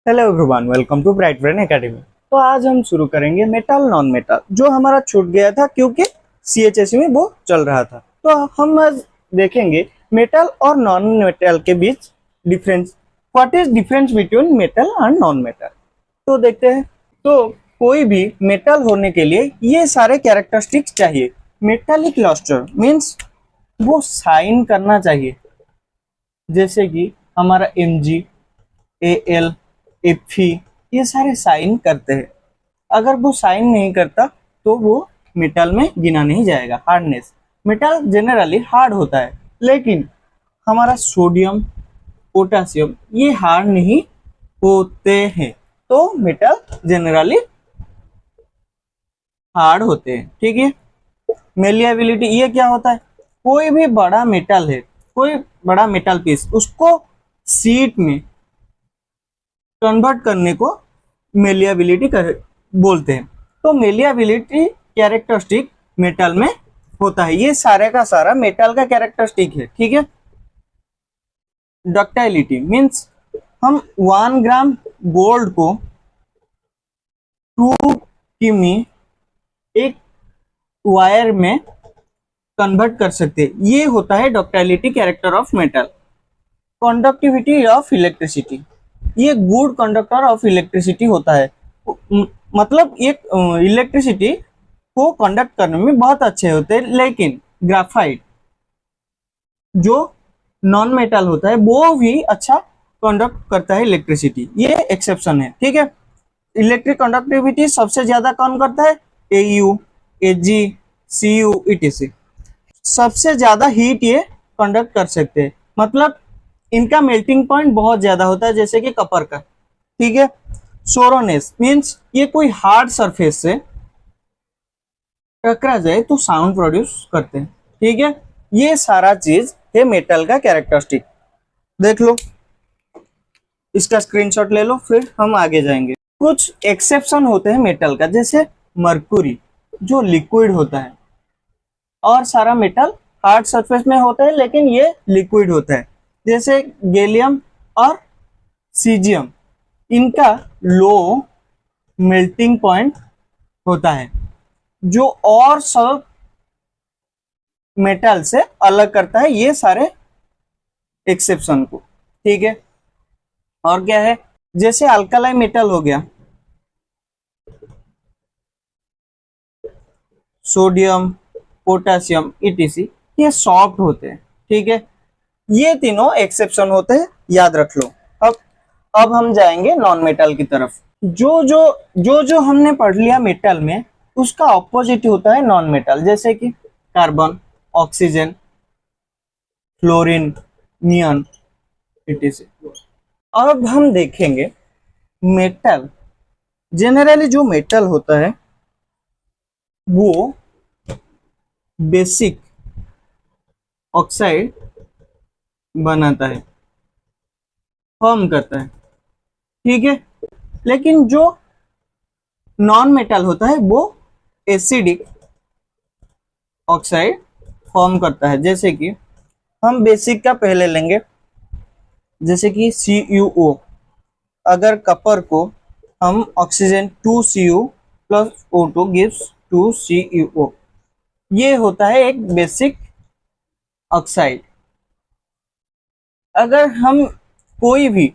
Hello everyone, welcome to bright brain academy. तो आज हम शुरू करेंगे मेटल नॉन मेटल, जो हमारा छूट गया था क्योंकि सीएचएससी में वो चल रहा था। तो हम आज देखेंगे मेटल और नॉन मेटल के बीच difference. What is difference between metal and non metal. तो देखते हैं। तो कोई भी मेटल होने के लिए ये सारे कैरेक्टरिस्टिक्स चाहिए। मेटालिक लस्टर मीन्स वो शाइन करना चाहिए, जैसे कि हमारा Mg, Al, Fe ये सारे साइन करते हैं। अगर वो साइन नहीं करता तो वो मेटल में गिना नहीं जाएगा। हार्डनेस, मेटल जनरली हार्ड होता है, लेकिन हमारा सोडियम, पोटासियम ये हार्ड नहीं होते हैं। तो मेटल जनरली हार्ड होते हैं, ठीक है। मेलिएबिलिटी ये क्या होता है? कोई भी बड़ा मेटल है, कोई बड़ा मेटल पीस, उसको शीट में कन्वर्ट करने को मेलिएबिलिटी बोलते हैं। तो मेलिएबिलिटी कैरेक्टरिस्टिक मेटल में होता है। ये सारे का सारा मेटल का कैरेक्टरिस्टिक है, ठीक है। डक्टाइलिटी मीन्स हम 1 ग्राम गोल्ड को 2 किमी एक वायर में कन्वर्ट कर सकते हैं। ये होता है ductility character of metal. Conductivity of electricity, ये गुड कंडक्टर ऑफ इलेक्ट्रिसिटी होता है। मतलब ये इलेक्ट्रिसिटी को कंडक्ट करने में बहुत अच्छे होते हैं। लेकिन ग्राफाइट जो नॉन मेटल होता है वो भी अच्छा कंडक्ट करता है इलेक्ट्रिसिटी, ये एक्सेप्शन है, ठीक है। इलेक्ट्रिक कंडक्टिविटी सबसे ज्यादा कौन करता है? Au, Ag, Cu, etc। सबसे ज्यादा हीट ये कंडक्ट कर सकते हैं, मतलब इनका मेल्टिंग पॉइंट बहुत ज्यादा होता है, जैसे कि कपर का, ठीक है। सोरोनेस मीन्स ये कोई हार्ड सरफेस से टकरा जाए तो साउंड प्रोड्यूस करते हैं, ठीक है। ये सारा चीज है मेटल का कैरेक्टरिस्टिक। देख लो, इसका स्क्रीनशॉट ले लो, फिर हम आगे जाएंगे। कुछ एक्सेप्शन होते हैं मेटल का, जैसे मरकुरी जो लिक्विड होता है, और सारा मेटल हार्ड सरफेस में होता है लेकिन ये लिक्विड होता है, जैसे गैलियम और सीजियम। इनका लो मेल्टिंग पॉइंट होता है, जो और सब मेटल से अलग करता है ये सारे एक्सेप्शन को, ठीक है। और क्या है? जैसे अल्कलाई मेटल हो गया, सोडियम, पोटासियम, etc, ये सॉफ्ट होते हैं, ठीक है। ये तीनों एक्सेप्शन होते हैं, याद रख लो। अब हम जाएंगे नॉन मेटल की तरफ। जो हमने पढ़ लिया मेटल में, उसका ऑपोजिट होता है नॉन मेटल, जैसे कि कार्बन, ऑक्सीजन, फ्लोरीन, नियन, etc। अब हम देखेंगे मेटल। जनरली जो मेटल होता है वो बेसिक ऑक्साइड बनाता है, फॉर्म करता है, ठीक है। लेकिन जो नॉन मेटल होता है वो एसिडिक ऑक्साइड फॉर्म करता है। जैसे कि हम बेसिक का पहले लेंगे, जैसे कि CuO। अगर कपर को हम oxygen 2Cu plus O2 gives 2CuO, ये होता है एक बेसिक ऑक्साइड। अगर हम कोई भी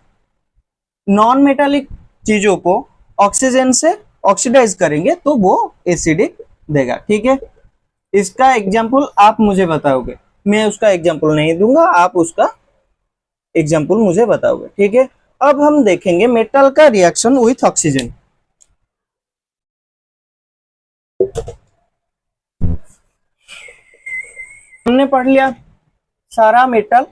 नॉन मेटालिक चीजों को ऑक्सीजन से ऑक्सीडाइज करेंगे तो वो एसिडिक देगा, ठीक है। इसका एग्जाम्पल आप मुझे बताओगे, मैं उसका एग्जाम्पल नहीं दूंगा, आप उसका एग्जाम्पल मुझे बताओगे, ठीक है। अब हम देखेंगे मेटल का रिएक्शन विथ ऑक्सीजन। हमने पढ़ लिया सारा मेटल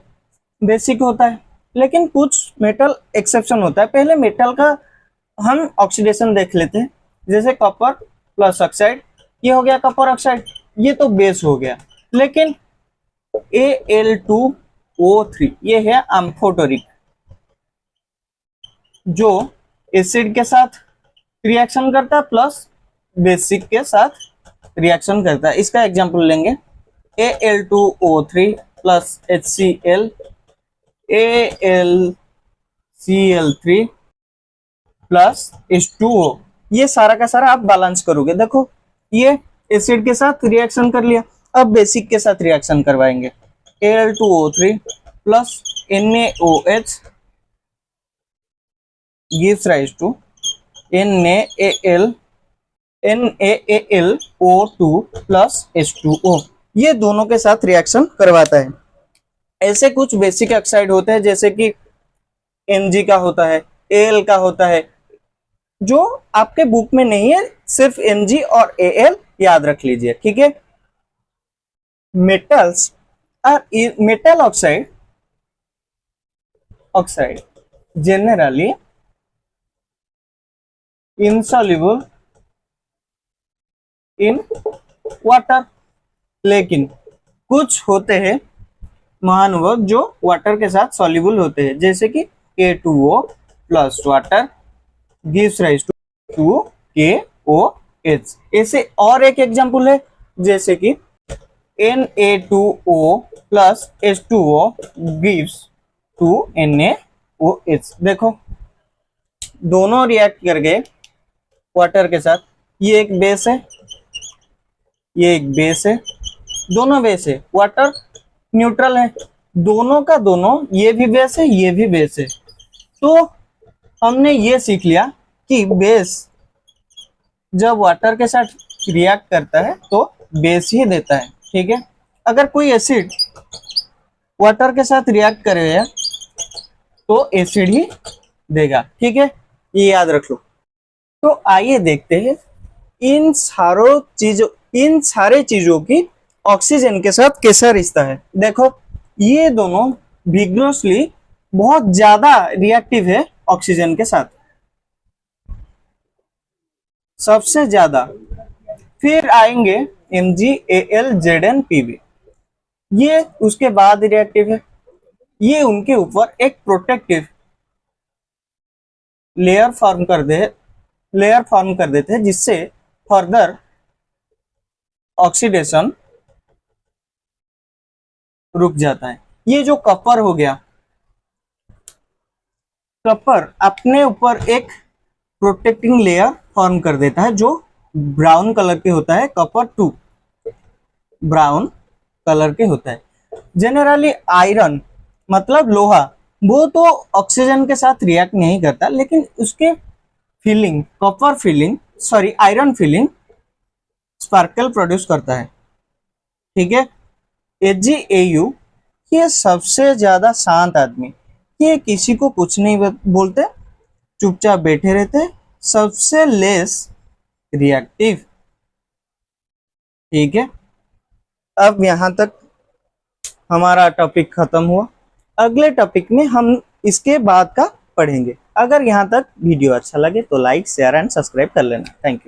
बेसिक होता है, लेकिन कुछ मेटल एक्सेप्शन होता है। पहले मेटल का हम ऑक्सीडेशन देख लेते हैं, जैसे कॉपर प्लस ऑक्साइड, ये हो गया कॉपर ऑक्साइड, ये तो बेस हो गया। लेकिन Al2O3 ये है एम्फोटेरिक, जो एसिड के साथ रिएक्शन करता है प्लस बेसिक के साथ रिएक्शन करता है। इसका एग्जांपल लेंगे, Al2O3 plus HCl, AlCl3 plus H2O, ये सारा का सारा आप बैलेंस करोगे। देखो ये एसिड के साथ रिएक्शन कर लिया, अब बेसिक के साथ रिएक्शन करवाएंगे। Al2O3 plus NaOH gives rise to NaAlO2 plus H2O, ये दोनों के साथ रिएक्शन करवाता है। ऐसे कुछ बेसिक ऑक्साइड होते हैं जैसे कि Mg का होता है, Al का होता है, जो आपके बुक में नहीं है, सिर्फ Mg और Al याद रख लीजिए, ठीक है। Metals are metal oxide generally insoluble in water, लेकिन कुछ होते हैं महानुभाव जो वाटर के साथ सॉल्युबल होते हैं, जैसे कि K2O plus water gives rise to KOH। ऐसे और एक एग्जांपल है जैसे कि Na2O plus H2O gives to NaOH। देखो दोनों रिएक्ट कर गए वाटर के साथ, ये एक बेस है, ये एक बेस है, दोनों बेस है, वाटर न्यूट्रल है, दोनों का दोनों, ये भी बेस है, ये भी बेस है। तो हमने ये सीख लिया कि बेस जब वाटर के साथ रिएक्ट करता है तो बेस ही देता है, ठीक है। अगर कोई एसिड वाटर के साथ रिएक्ट करेगा तो एसिड ही देगा, ठीक है, ये याद रख लो। तो आइए देखते हैं इन सारे चीजों की ऑक्सीजन के साथ कैसा रिश्ता है। देखो ये दोनों विग्नोसली बहुत ज्यादा रिएक्टिव है ऑक्सीजन के साथ, सबसे ज्यादा। फिर आएंगे MgAlZnPb, ये उसके बाद रिएक्टिव है। ये उनके ऊपर एक प्रोटेक्टिव लेयर फॉर्म कर देते हैं जिससे फर्दर ऑक्सीडेशन रुक जाता है। ये जो कपर हो गया, कपर अपने ऊपर एक प्रोटेक्टिंग लेयर फॉर्म कर देता है जो ब्राउन कलर के होता है, कपर 2 ब्राउन कलर के होता है। जनरली आयरन मतलब लोहा, वो तो ऑक्सीजन के साथ रिएक्ट नहीं करता, लेकिन उसके feeling iron feeling sparkle produce करता है, ठीक है। AgAu, ये सबसे ज्यादा शांत आदमी, ये किसी को कुछ नहीं बोलते, चुपचाप बैठे रहते, सबसे लेस रिएक्टिव, ठीक है। अब यहां तक हमारा टॉपिक खत्म हुआ। अगले टॉपिक में हम इसके बाद का पढ़ेंगे। अगर यहाँ तक वीडियो अच्छा लगे तो लाइक, शेयर एंड सब्सक्राइब कर लेना। Thank you.